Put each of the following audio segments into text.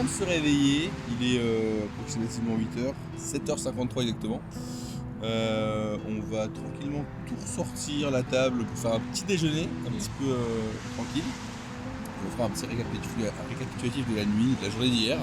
train de se réveiller, il est approximativement 8h, 7h53 exactement. On va tranquillement tout ressortir la table pour faire un petit déjeuner, un petit peu tranquille. On fera un petit récapitulatif de la nuit, de la journée d'hier.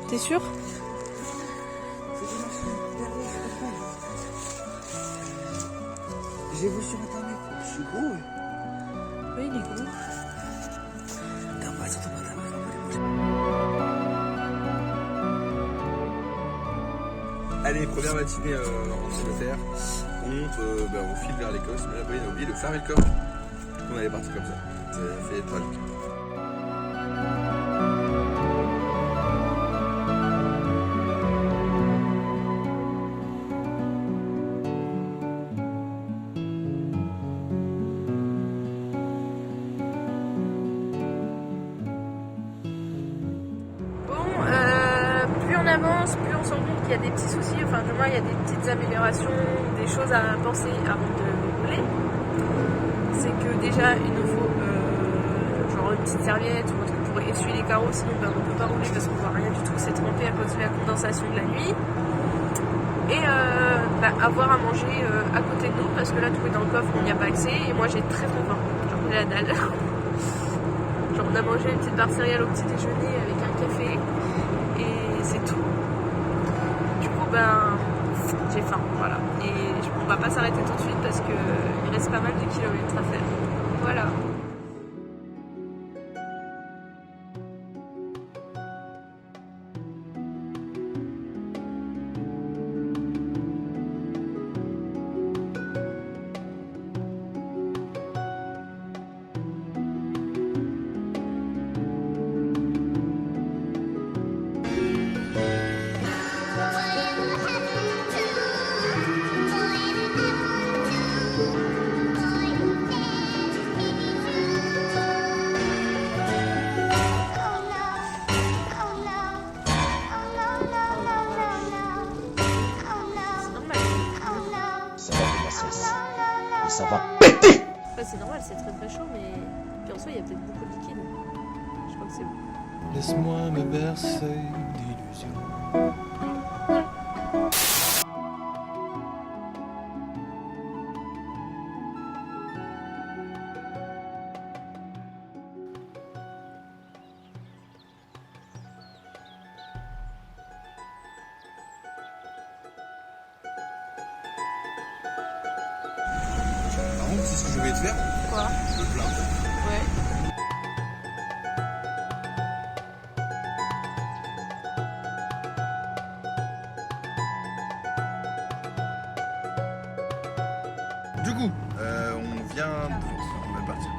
T'es sûr? J'ai vu sur internet, je suis gros. Oui, il est gros. T'as pas sur ton internet, on va aller manger. Allez, première matinée en Angleterre. On monte, on file vers l'Écosse, mais là-bas, il a oublié de fermer le coffre. On allait partir comme ça. Ça fait tragique. Avance, plus on se rend compte qu'il y a des petits soucis, enfin du moins il y a des petites améliorations, des choses à penser avant de rouler. C'est que déjà il nous faut genre une petite serviette ou un truc pour essuyer les carreaux, sinon on ne peut pas rouler parce qu'on voit rien du tout, c'est trempé à cause de la condensation de la nuit. Et avoir à manger à côté de nous parce que là tout est dans le coffre, on n'y a pas accès et moi j'ai très faim, genre j'ai la dalle. Genre on a mangé une petite barre de céréales au petit déjeuner avec un café. Et c'est tout. Du coup, j'ai faim, voilà. Et on va pas s'arrêter tout de suite parce qu'il reste pas mal de kilomètres à faire. Voilà. Ça va péter. Enfin, c'est normal, c'est très très chaud, mais puis en soi, il y a peut-être beaucoup de liquide. Je crois que c'est bon. Laisse-moi me bercer d'illusions. Par contre, c'est ce que je voulais te faire. Quoi? Le plein. Ouais. Du coup, on vient de partir.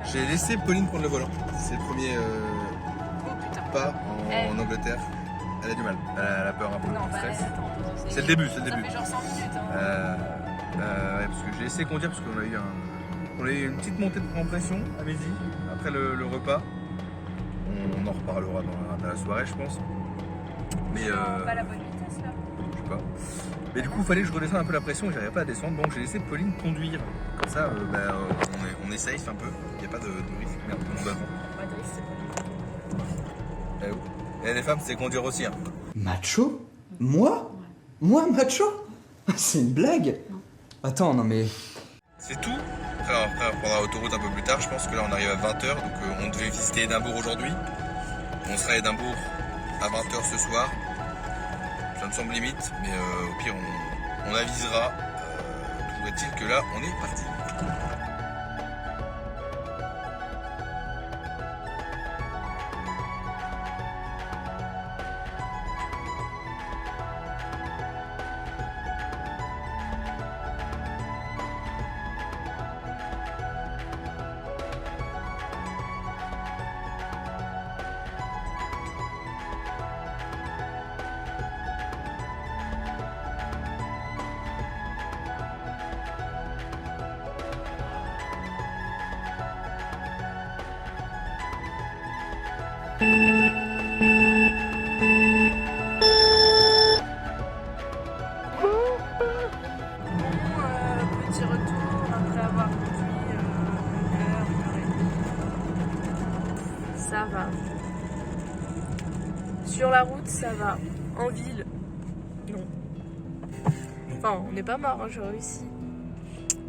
J'ai laissé Pauline prendre le volant. C'est le premier Oh putain. pas en Angleterre. Elle a du mal. Elle a peur un peu. Non, du stress. attends. C'est le début, c'est le début. Ça fait genre 100 minutes. Hein. Ouais, parce que j'ai laissé conduire parce qu'on a eu une petite montée en pression à midi après le repas. On en reparlera dans la soirée, je pense. Mais Pas la bonne vitesse là. je sais pas. Mais du coup, il fallait que je redescende un peu la pression et j'arrivais pas à descendre. Donc j'ai laissé Pauline conduire. Comme ça, on est safe un peu. Il n'y a pas de risque. Merde, tout le monde avant. Pas de risque, c'est pas Et les femmes, c'est conduire aussi. Hein. Macho? Moi? Moi, macho? C'est une blague? Attends, non mais... C'est tout. Après, on prendra l'autoroute un peu plus tard. Je pense que là, on arrive à 20h. Donc, on devait visiter Édimbourg aujourd'hui. On sera à Édimbourg à 20h ce soir. Ça me semble limite. Mais au pire, on avisera. Trouverait-il que là, on est parti. Petit retour après avoir conduit une heure et demie. Ça va. Sur la route, ça va. En ville, non. Enfin, on n'est pas mort, hein, j'ai réussi.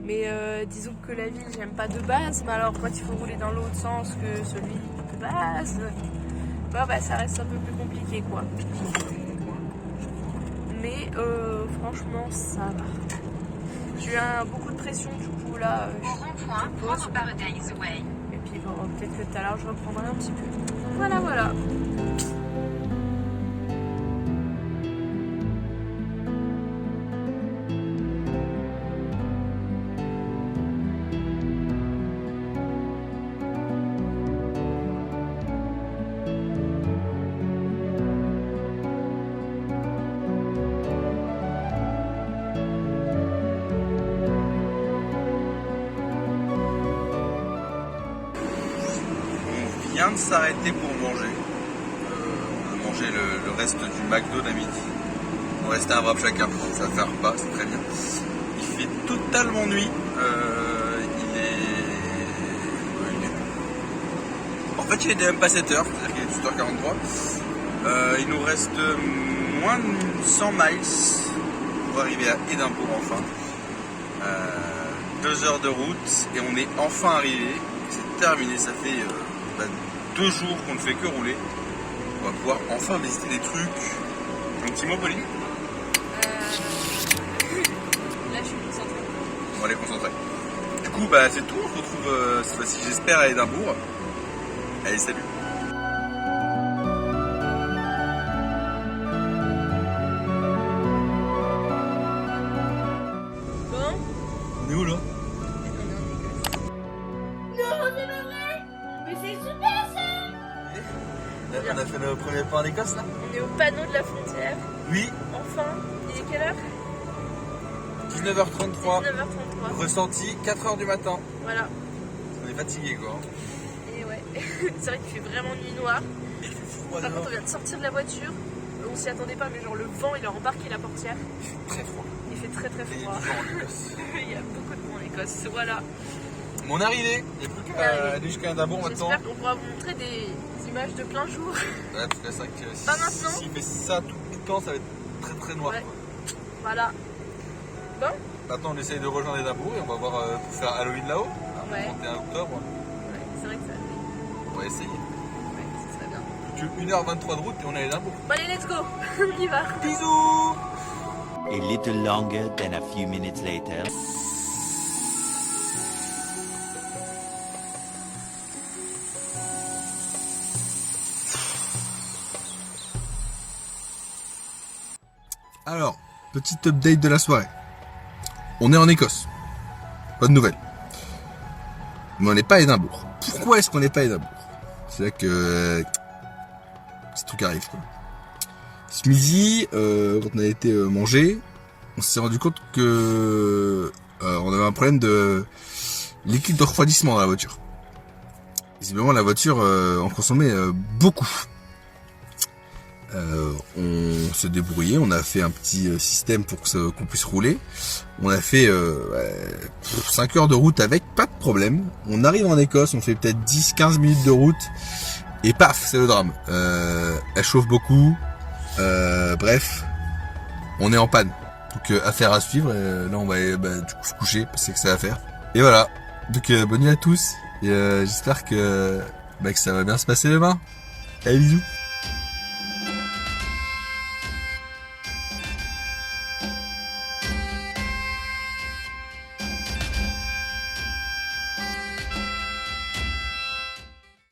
Mais disons que la ville, j'aime pas de base. Mais alors, quand il faut rouler dans l'autre sens que celui de base, bah, ça reste un peu plus compliqué, quoi. Mais franchement, ça va. J'ai eu beaucoup de pression, du coup, là, je pose. Et puis, bon, peut-être que tout à l'heure, je reprendrai un petit peu. Voilà, voilà. On vient de s'arrêter pour manger. On a mangé le reste du McDo d'à midi. On restait un wrap chacun. Ça fait un repas, c'est très bien. Il fait totalement nuit. En fait, il était même pas 7h, c'est-à-dire qu'il est 8h43. Il nous reste moins de 100 miles pour arriver à Édimbourg enfin. 2 heures de route et on est enfin arrivé. C'est terminé, ça fait 2 jours qu'on ne fait que rouler. On va pouvoir enfin visiter des trucs. Un petit mot, Pauline? Là, je suis concentrée. On va les concentrer. Du coup, c'est tout. On se retrouve cette fois-ci, j'espère, à Édimbourg. Allez, salut! Bon, On est où là? mais c'est super ça! On a fait le premier pas en Écosse là? On est au panneau de la frontière. Oui, Enfin, il est quelle heure? 19h33. 19h33. Ressenti 4h du matin. Voilà. On est fatigué quoi. Et ouais, c'est vrai qu'il fait vraiment nuit noire. Il fait froid Par dehors. contre, on vient de sortir de la voiture. On s'y attendait pas, mais genre le vent, il a embarqué la portière. Il fait très froid. Il fait très très Et il y a froid. du vent en Écosse. Il y a beaucoup de vent en Écosse. Voilà. Mon arrivée, il n'y a plus qu'à aller jusqu'à Édimbourg maintenant. J'espère qu'on pourra vous montrer des images de plein jour. Ouais, parce que c'est vrai que Pas maintenant. s'il fait ça tout le temps, ça va être très très noir. Ouais. Quoi. Voilà. Bon, Maintenant, on essaye de rejoindre Édimbourg et on va voir pour faire Halloween là-haut. Ouais. 31 octobre. ouais, c'est vrai que ça. On va essayer. Ouais, ce serait bien. Tu 1h23 de route et on est à Édimbourg. Bon, allez, let's go. On y va. Bisous! A little longer than a few minutes later. Alors, petite update de la soirée. On est en Écosse. Pas de nouvelles. Mais on n'est pas à Édimbourg. Pourquoi est-ce qu'on n'est pas à Édimbourg? C'est là que ces trucs arrivent quoi. Ce midi, quand on a été manger, on s'est rendu compte que on avait un problème de liquide de refroidissement dans la voiture. Visiblement la voiture en consommait beaucoup. On s'est débrouillé, on a fait un petit système pour qu'on puisse rouler. On a fait 5 heures de route avec, pas de problème. On arrive en Écosse, on fait peut-être 10-15 minutes de route Et paf, c'est le drame. Elle chauffe beaucoup. Bref, on est en panne. Donc affaire à suivre. Là, on va du coup se coucher parce que c'est à faire. Et voilà. Donc bonne nuit à tous. Et j'espère que ça va bien se passer demain. Allez, bisous.